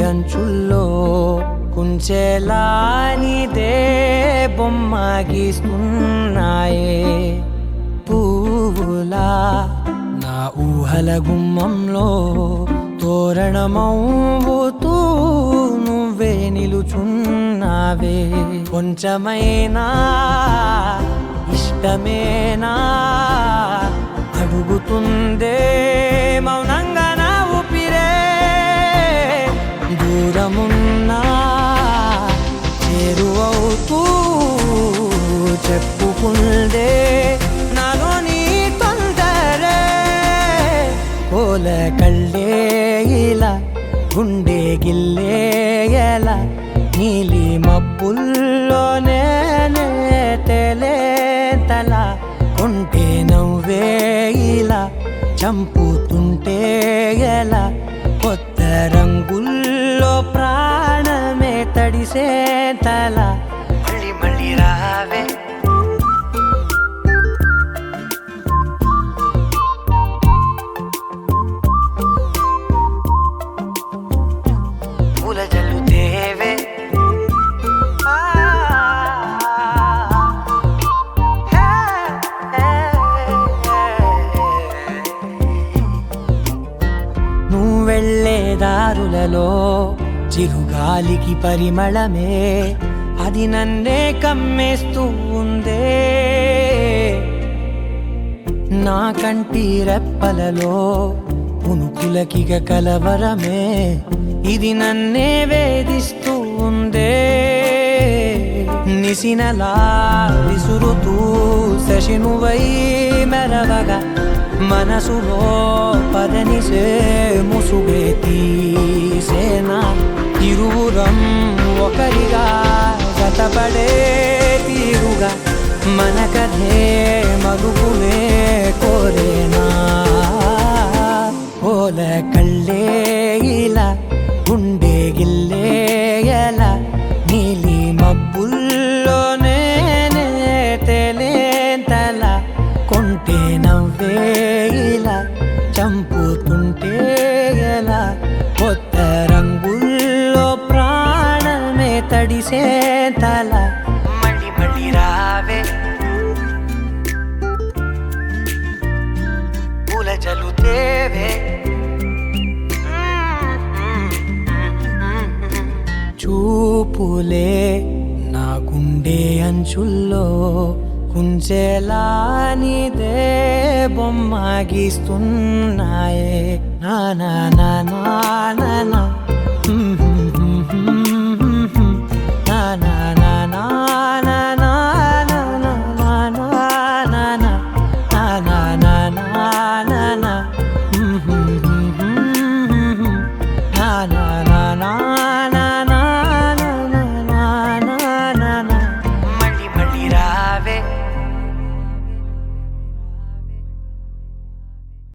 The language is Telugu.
అంచుల్లో కుంచెలా నీదే బొమ్మ గీస్తున్నాయే పువ్వులా నా ఊహల గుమ్మంలో తోరణమవుతూ నువ్వే నిలుచున్నావే కొంచెమైనా ఇష్టమేనా అడుగుతుందే మౌనంగా నా ఊపిరే దూరమున్నా చేరువవుతూ చెప్పుకుందే నాలో నీ తొందరే కోల కళ్ళే ఇలా గుండె గిల్లే ఎలా నీలి మబ్బుల్లోనే తల కొంటే నవ్వే ఇలా చంపుతుంటే ఎలా కొత్త రంగుల్లో ప్రాణమే తడిసే తల మళ్ళీ మళ్ళీ రావే పూల జల్లుతేవే వెళ్ళే దారులలో చిరుగాలికి పరిమళమే అది నన్నే కమ్మేస్తూ ఉందే నా కంటి రెప్పలలో పునుకులకిగ కలవరమే ఇది నన్నే వేధిస్తూ ఉందే నిసినలా విసురుతూ శశినువై మెరవగా మనసులో పదనిసే ముసుగే తీసేనా ఇరువురం ఒకరిగా గతపడే తీరుగా మన కథే మరుగునే కోరేనా ఓల కళ్ళే ఇలా గుండె గిల్లే ఎలా నీలి మబ్బుల్లోనే తేలేంతల కొంటే నవ్వే ఇలా చంపుతుంటే ఎలా కొత్త రంగుల్లో ప్రాణమే తడిసే తల మళ్ళీ మళ్ళీ రావే పూల జల్లుతేవే చూపులే నా గుండె అంచుల్లో కుంచెలా నీదే బొమ్మ గీస్తున్నాయే నా నా నా నా నా